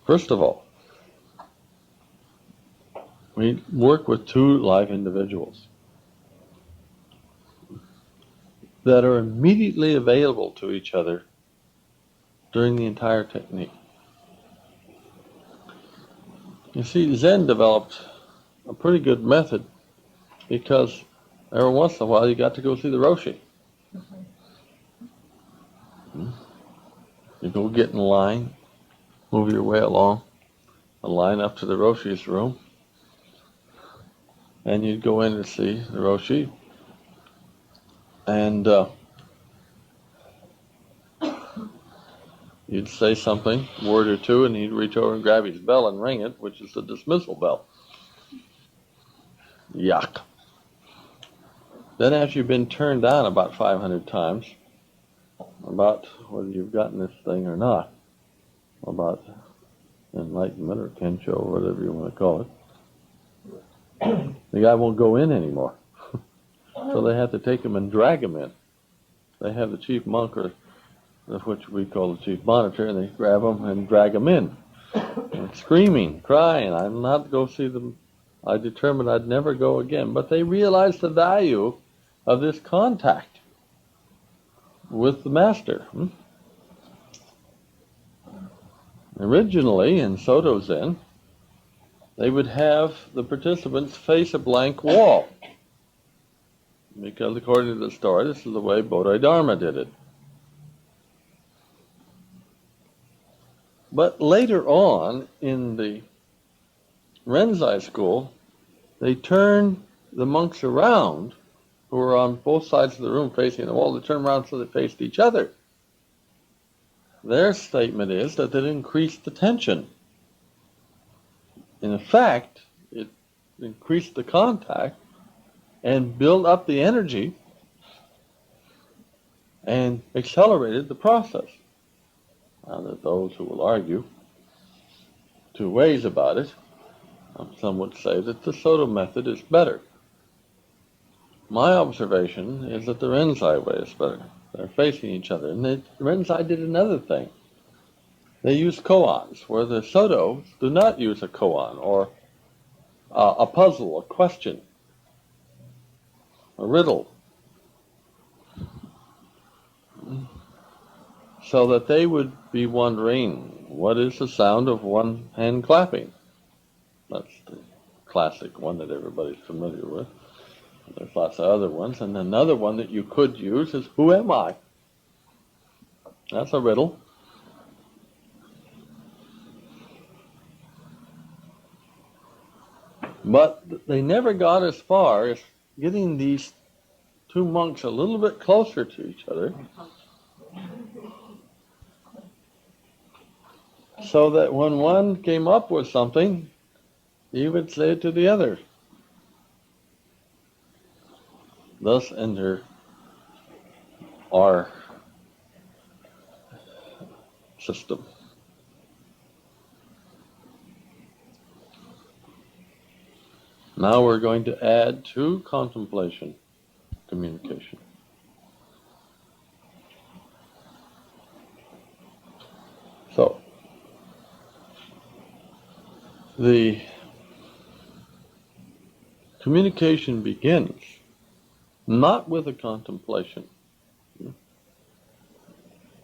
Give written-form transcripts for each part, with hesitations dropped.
First of all, we work with two live individuals that are immediately available to each other during the entire technique. You see, Zen developed a pretty good method because every once in a while you got to go see the Roshi. You go get in line, move your way along, a line up to the Roshi's room, and you'd go in to see the Roshi, and you'd say something, a word or two, and he'd reach over and grab his bell and ring it, which is the dismissal bell. Yuck. Then after you've been turned on about 500 times, about whether you've gotten this thing or not, about enlightenment or kensho or whatever you want to call it, the guy won't go in anymore. So they have to take him and drag him in. They have the chief monk, or which we call the chief monitor, and they grab him and drag him in. And screaming, crying, I'm not go see them. I determined I'd never go again. But they realized the value of this contact with the master. Originally, in Soto Zen, they would have the participants face a blank wall. Because according to the story, this is the way Bodhidharma did it. But later on, in the Renzai school, they turned the monks around, who were on both sides of the room facing the wall, they turned around so they faced each other. Their statement is that it increased the tension. In fact, it increased the contact and built up the energy and accelerated the process. Now, there's those who will argue two ways about it. Some would say that the Soto method is better. My observation is that the Renzai way is better. They're facing each other. And the Renzai did another thing. They use koans, where the Sotos do not use a koan, or a puzzle, a question, a riddle, so that they would be wondering, what is the sound of one hand clapping? That's the classic one that everybody's familiar with. There's lots of other ones. And another one that you could use is, who am I? That's a riddle. But they never got as far as getting these two monks a little bit closer to each other, so that when one came up with something, he would say it to the other. Thus enter our system. Now we're going to add to contemplation communication. So, the communication begins not with a contemplation.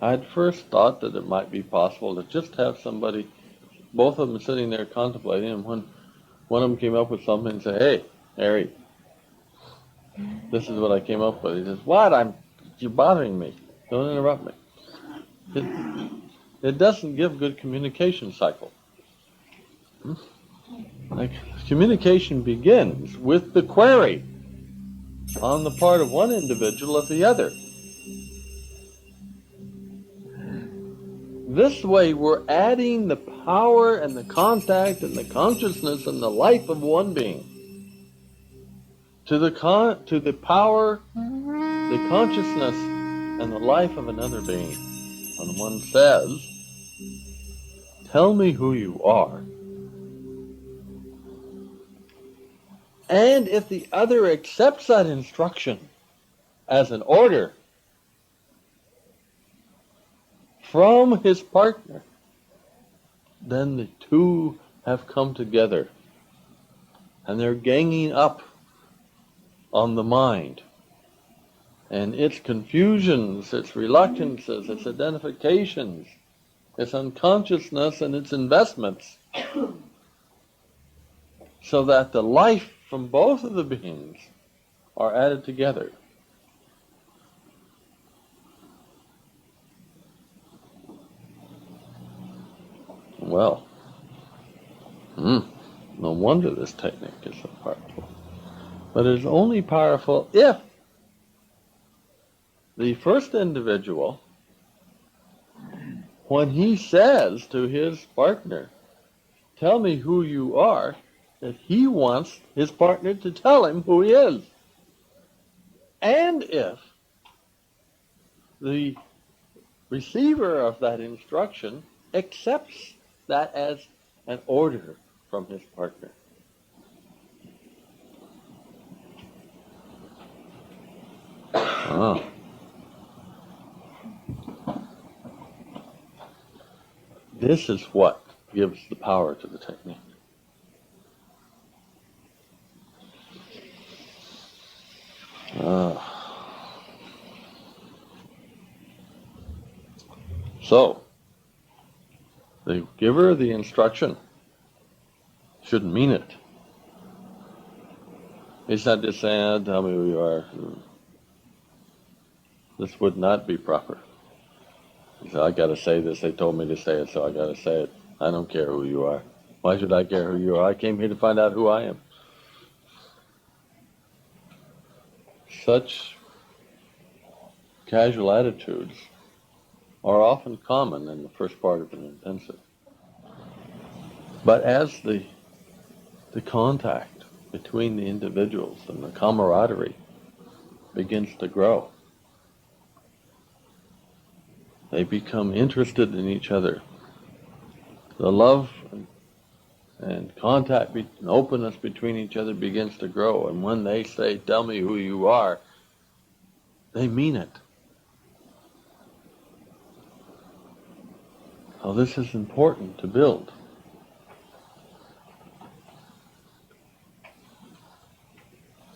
I'd first thought that it might be possible to just have somebody, both of them sitting there contemplating, and when one of them came up with something and say, hey, Harry, this is what I came up with. He says, what? You're bothering me. Don't interrupt me. It doesn't give good communication cycle. Like, communication begins with the query on the part of one individual of the other. This way we're adding the power and the contact and the consciousness and the life of one being to the power, the consciousness, and the life of another being. When one says, tell me who you are. And if the other accepts that instruction as an order from his partner, then the two have come together, and they're ganging up on the mind, and its confusions, its reluctances, its identifications, its unconsciousness, and its investments, so that the life from both of the beings are added together. Well, no wonder this technique is so powerful. But it is only powerful if the first individual, when he says to his partner, "Tell me who you are," that he wants his partner to tell him who he is. And if the receiver of that instruction accepts that as an order from his partner. This is what gives the power to the technique. So, the giver of the instruction should mean it. He's not just saying, "Tell me who you are." This would not be proper. He said, "I got to say this. They told me to say it, so I got to say it. I don't care who you are. Why should I care who you are? I came here to find out who I am." Such casual attitudes are often common in the first part of an intensive. But as the contact between the individuals and the camaraderie begins to grow, they become interested in each other. The love and contact and openness between each other begins to grow. And when they say, "Tell me who you are," they mean it. So this is important to build.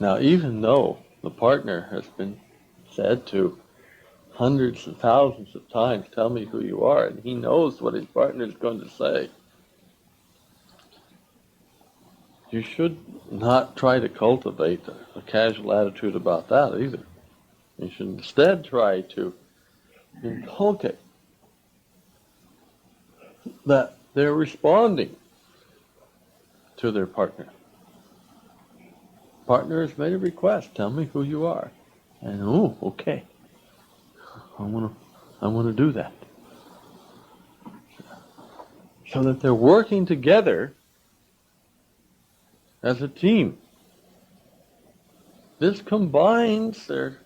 Now, even though the partner has been said to hundreds and thousands of times, "Tell me who you are," and he knows what his partner is going to say, you should not try to cultivate a casual attitude about that either. You should instead try to inculcate that they're responding to their partner. Partner has made a request, "Tell me who you are." And, okay. I want to do that. So that they're working together as a team. This combines their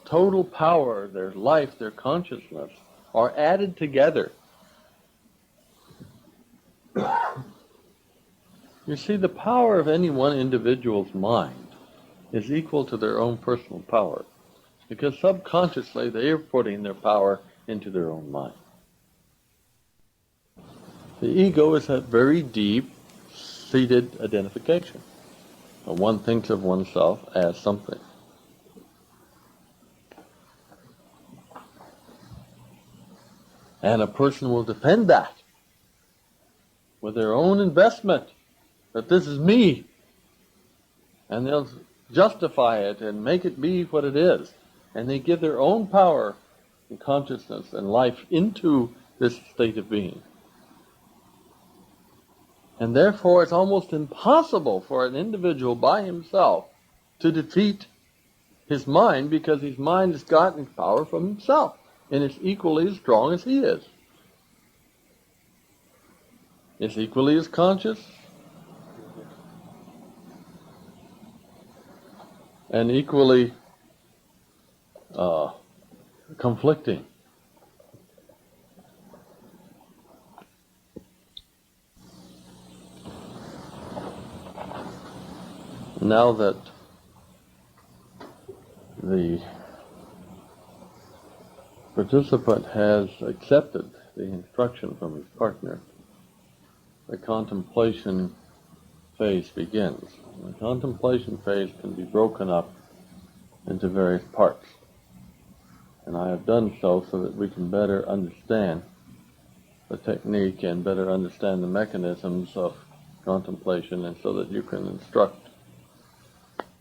total power, their life, their consciousness, are added together. You see, the power of any one individual's mind is equal to their own personal power, because subconsciously they are putting their power into their own mind. The ego is a very deep-seated identification. One thinks of oneself as something. And a person will defend that with their own investment, that this is me. And they'll justify it and make it be what it is. And they give their own power and consciousness and life into this state of being. And therefore it's almost impossible for an individual by himself to defeat his mind, because his mind has gotten power from himself and is equally as strong as he is. It's equally as conscious and equally conflicting. Now that the participant has accepted the instruction from his partner, the contemplation phase begins. The contemplation phase can be broken up into various parts, and I have done so that we can better understand the technique and better understand the mechanisms of contemplation, and so that you can instruct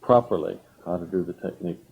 properly how to do the technique.